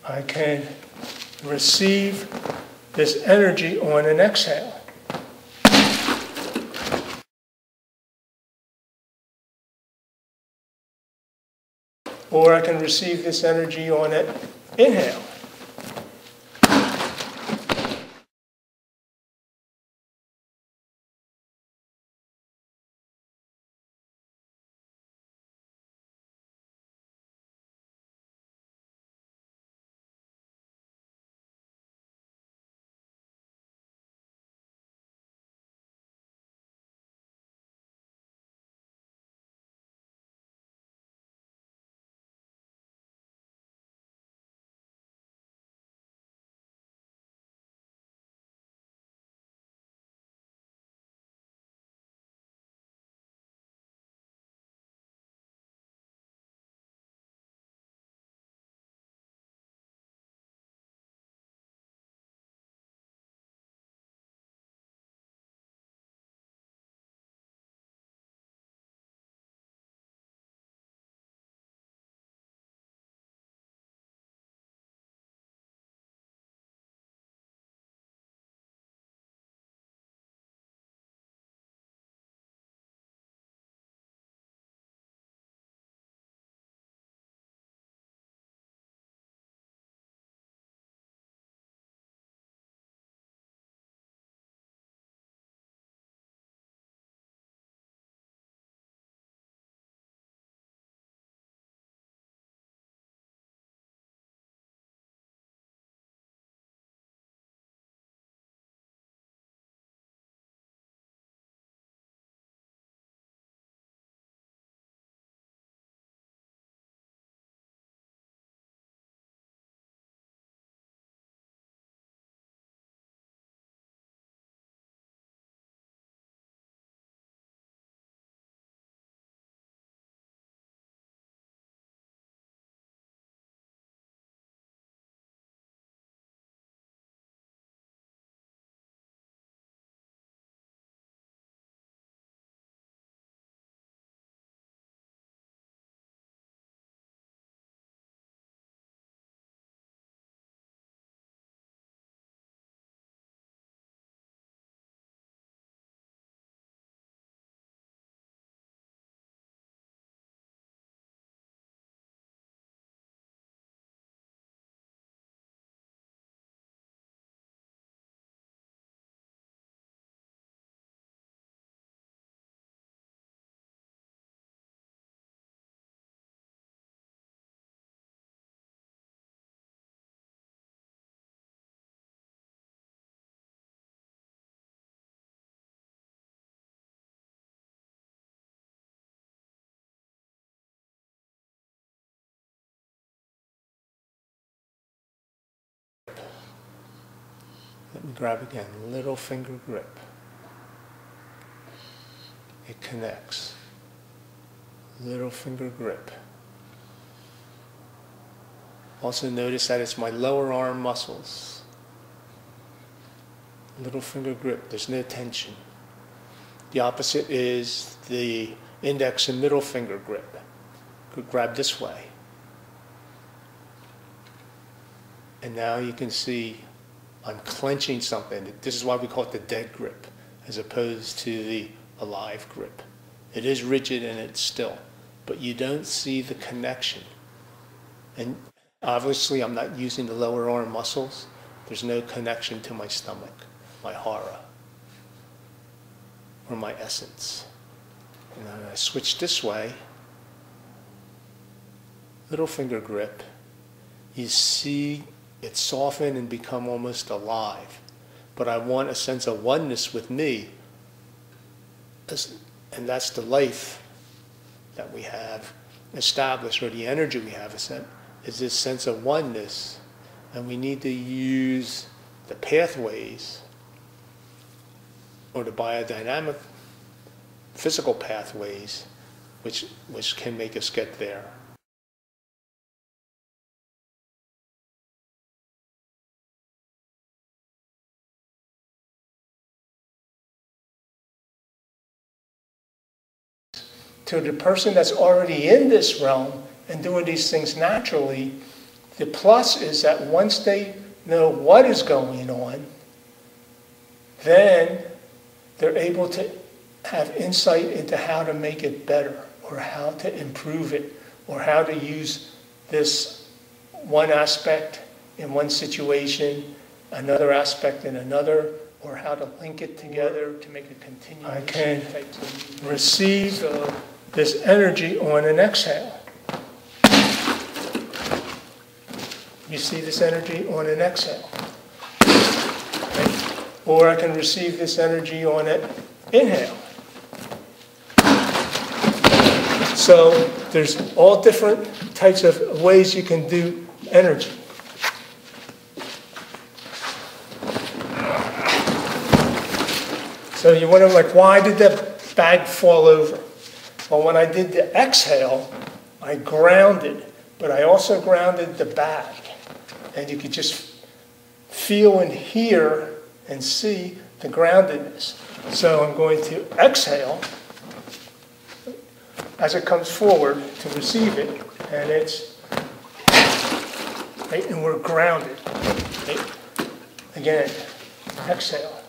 I can receive this energy on an exhale. Or I can receive this energy on an inhale. Let me grab again, little finger grip. It connects. Little finger grip. Also notice that it's my lower arm muscles. Little finger grip, there's no tension. The opposite is the index and middle finger grip. Could grab this way. And now you can see I'm clenching something. This is why we call it the dead grip, as opposed to the alive grip. It is rigid and it's still, but you don't see the connection. And obviously I'm not using the lower arm muscles. There's no connection to my stomach, my hara, or my essence. And then I switch this way, little finger grip, you see it soften and become almost alive. But I want a sense of oneness with me. And that's the life that we have established, or the energy we have, is this sense of oneness. And we need to use the pathways, or the biodynamic physical pathways, which can make us get there. To the person that's already in this realm and doing these things naturally, The plus is that once they know what is going on, then they're able to have insight into how to make it better, or how to improve it, or how to use this one aspect in one situation, another aspect in another, or how to link it together to make a continuation. I can receive this energy on an exhale. You see this energy on an exhale. Okay. Or I can receive this energy on an inhale. So there's all different types of ways you can do energy. So you wonder, like, why did the bag fall over? Well, when I did the exhale, I grounded, but I also grounded the bag. And you could just feel and hear and see the groundedness. So I'm going to exhale as it comes forward to receive it, and it's, right, and we're grounded. Right? Again, exhale.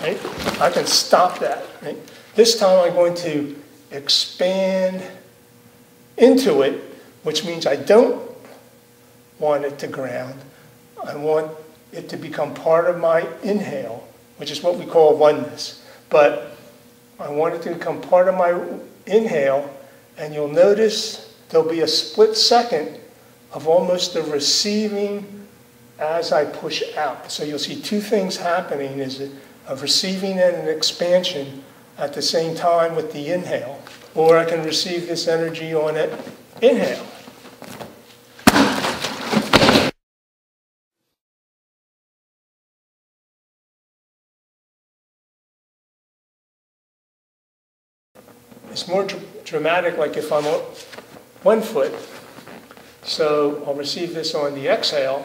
Right? I can stop that. Right? This time I'm going to expand into it, which means I don't want it to ground. I want it to become part of my inhale, which is what we call oneness. But I want it to become part of my inhale, and you'll notice there'll be a split second of almost the receiving as I push out. So you'll see two things happening, is a receiving and an expansion at the same time with the inhale. Or I can receive this energy on an inhale. It's more dramatic, like if I'm on one foot. So I'll receive this on the exhale.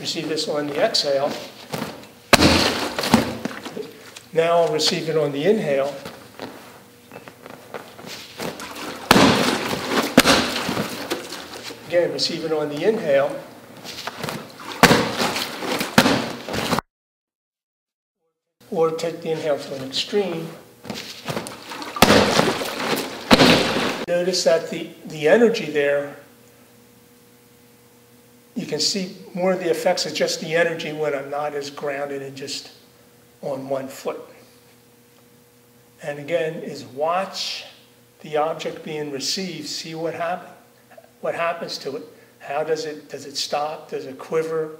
Receive this on the exhale. Now I'll receive it on the inhale. Again, receive it on the inhale. Or take the inhale to an extreme. Notice that the energy there, you can see more of the effects of just the energy when I'm not as grounded and just on one foot. And again, is watch the object being received, see what happens to it. How does it stop? Does it quiver?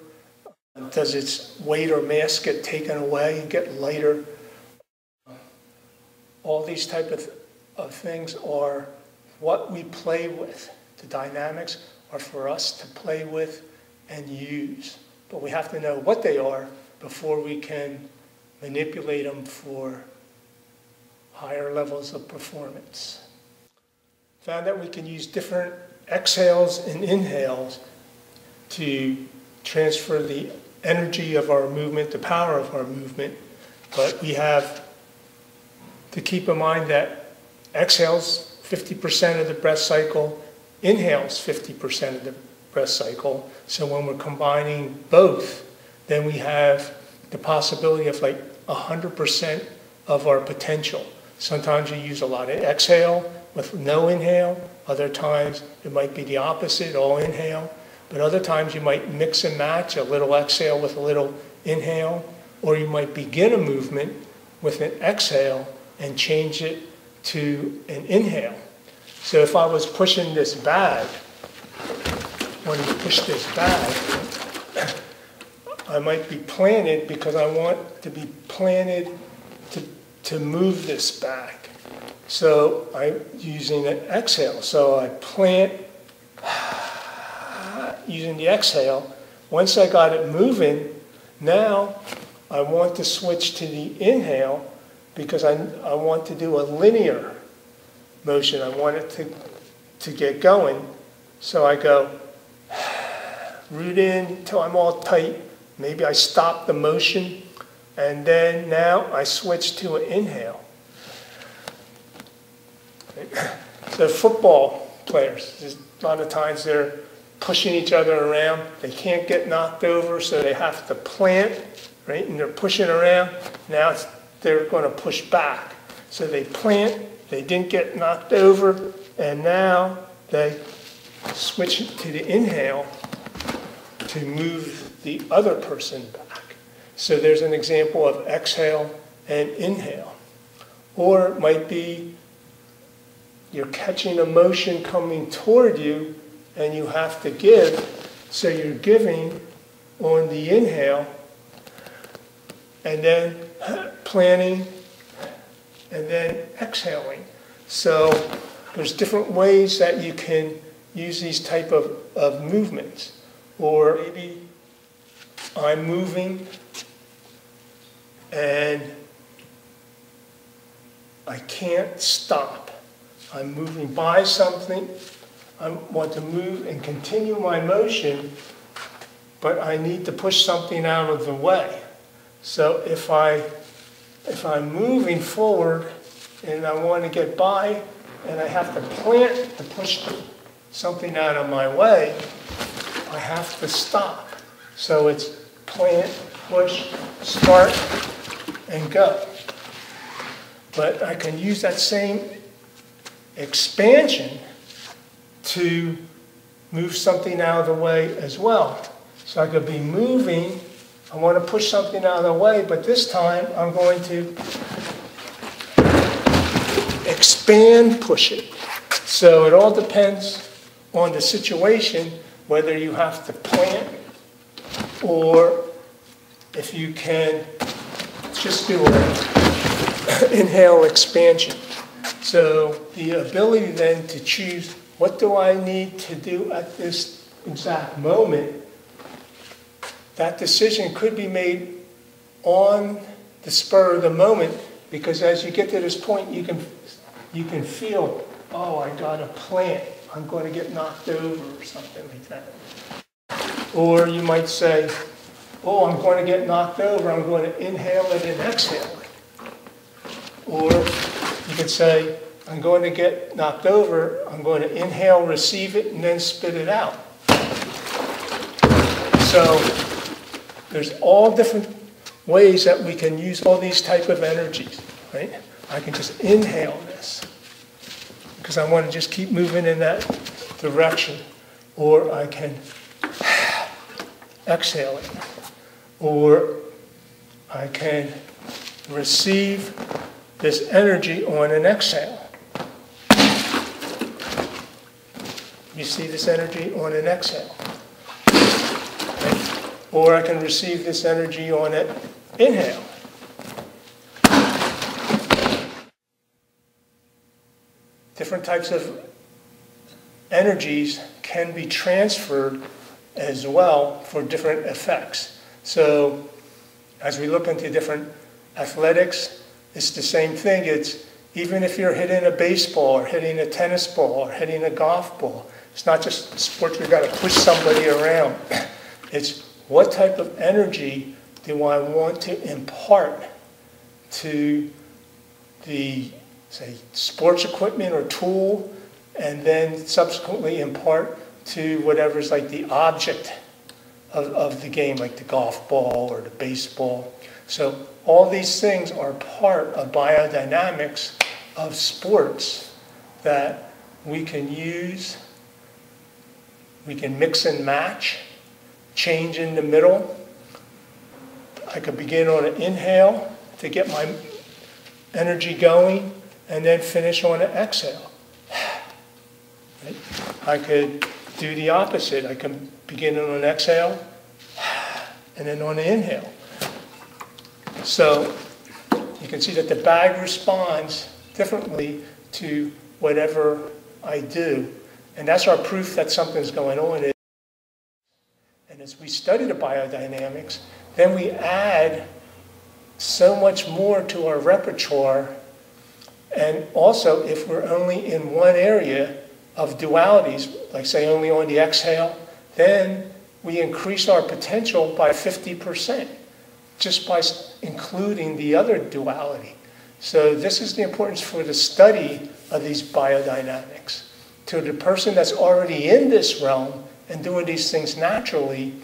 Does its weight or mass get taken away and get lighter? All these type of things are what we play with. The dynamics are for us to play with and use. But we have to know what they are before we can manipulate them for higher levels of performance. Found that we can use different exhales and inhales to transfer the energy of our movement, the power of our movement, but we have to keep in mind that exhales 50% of the breath cycle, inhales 50% of the breath cycle. So when we're combining both, then we have the possibility of like 100% of our potential. Sometimes you use a lot of exhale with no inhale. Other times it might be the opposite, all inhale. But other times you might mix and match a little exhale with a little inhale, or you might begin a movement with an exhale and change it to an inhale. So if I was pushing this bag, when you push this bag, I might be planted because I want to be planted to move this bag. So I'm using an exhale. So I plant using the exhale. Once I got it moving, now I want to switch to the inhale because I want to do a linear motion. I want it to get going. So I go root in until I'm all tight. Maybe I stop the motion, and then now I switch to an inhale. So football players. A lot of times they're pushing each other around. They can't get knocked over, so they have to plant, right? And they're pushing around. Now they're going to push back. So they plant, they didn't get knocked over, and now they switch to the inhale to move the other person back. So there's an example of exhale and inhale. Or it might be you're catching a motion coming toward you and you have to give. So you're giving on the inhale and then planting and then exhaling. So there's different ways that you can use these type of movements. Or maybe I'm moving and I can't stop. I'm moving by something. I want to move and continue my motion, but I need to push something out of the way. So if I'm moving forward and I want to get by and I have to plant to push something out of my way, I have to stop. So it's plant, push, start, and go. But I can use that same expansion to move something out of the way as well. So I could be moving, I want to push something out of the way, but this time I'm going to expand, push it. So it all depends on the situation, whether you have to plant or if you can just do an inhale expansion. So the ability then to choose what do I need to do at this exact moment, that decision could be made on the spur of the moment, because as you get to this point, you can feel, oh, I got to plant. I'm going to get knocked over or something like that. Or you might say, oh, I'm going to get knocked over. I'm going to inhale it and exhale it. Or you could say, I'm going to get knocked over. I'm going to inhale, receive it, and then spit it out. So there's all different ways that we can use all these type of energies, right? I can just inhale this because I want to just keep moving in that direction. Or I can exhale it. Or I can receive this energy on an exhale. You see this energy on an exhale. Or I can receive this energy on an inhale. Different types of energies can be transferred as well for different effects. So as we look into different athletics, it's the same thing. It's even if you're hitting a baseball or hitting a tennis ball or hitting a golf ball, it's not just sports where you've got to push somebody around. It's what type of energy do I want to impart to the, say, sports equipment or tool, and then subsequently impart to whatever's like the object of the game, like the golf ball or the baseball. So all these things are part of biodynamics of sports that we can use. We can mix and match, change in the middle. I could begin on an inhale to get my energy going and then finish on an exhale. Right? I could do the opposite. I can begin on an exhale and then on an inhale. So you can see that the bag responds differently to whatever I do. And that's our proof that something's going on. And as we study the biodynamics, then we add so much more to our repertoire. And also, if we're only in one area of dualities, like say only on the exhale, then we increase our potential by 50% just by including the other duality. So this is the importance for the study of these biodynamics, to the person that's already in this realm and doing these things naturally,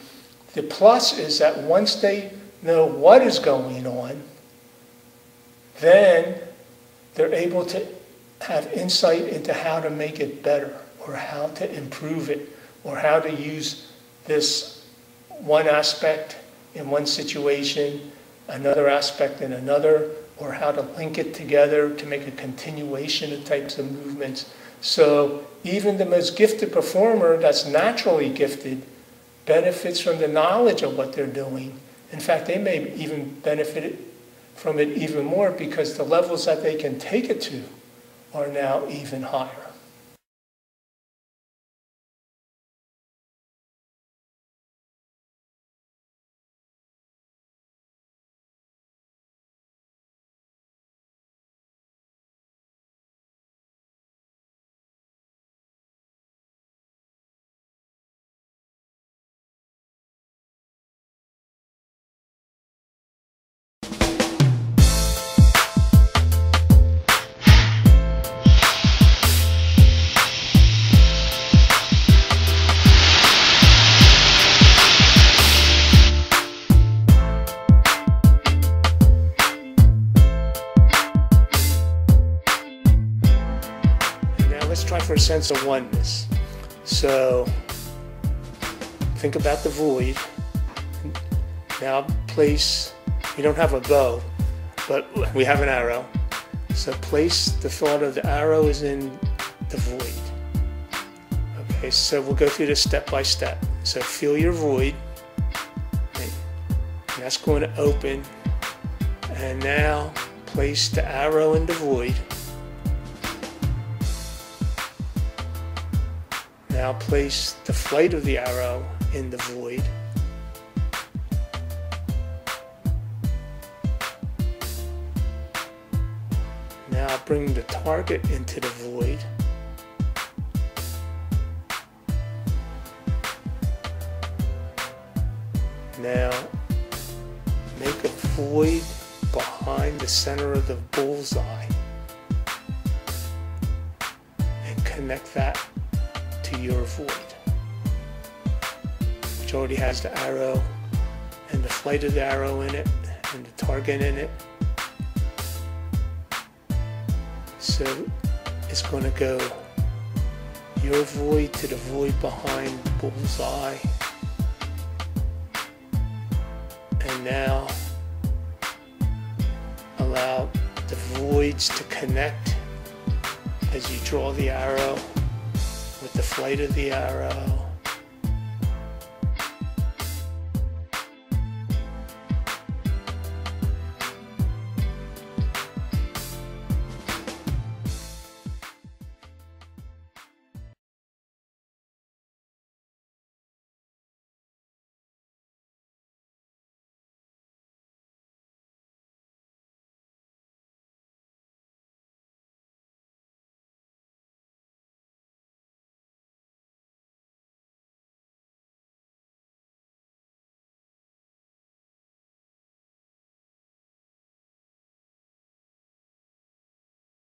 the plus is that once they know what is going on, then they're able to have insight into how to make it better, or how to improve it, or how to use this one aspect in one situation, another aspect in another, or how to link it together to make a continuation of types of movements. So even the most gifted performer that's naturally gifted benefits from the knowledge of what they're doing. In fact, they may even benefit from it even more because the levels that they can take it to are now even higher. Let's try for a sense of oneness. So think about the void. Now place, we don't have a bow, but we have an arrow. So place the thought of the arrow is in the void. Okay, so we'll go through this step by step. So feel your void. And that's going to open. And now place the arrow in the void. Now place the flight of the arrow in the void. Now bring the target into the void. Now make a void behind the center of the bullseye and connect that to your void, which already has the arrow and the flight of the arrow in it and the target in it. So it's going to go your void to the void behind the bullseye, and now allow the voids to connect as you draw the arrow with the flight of the arrow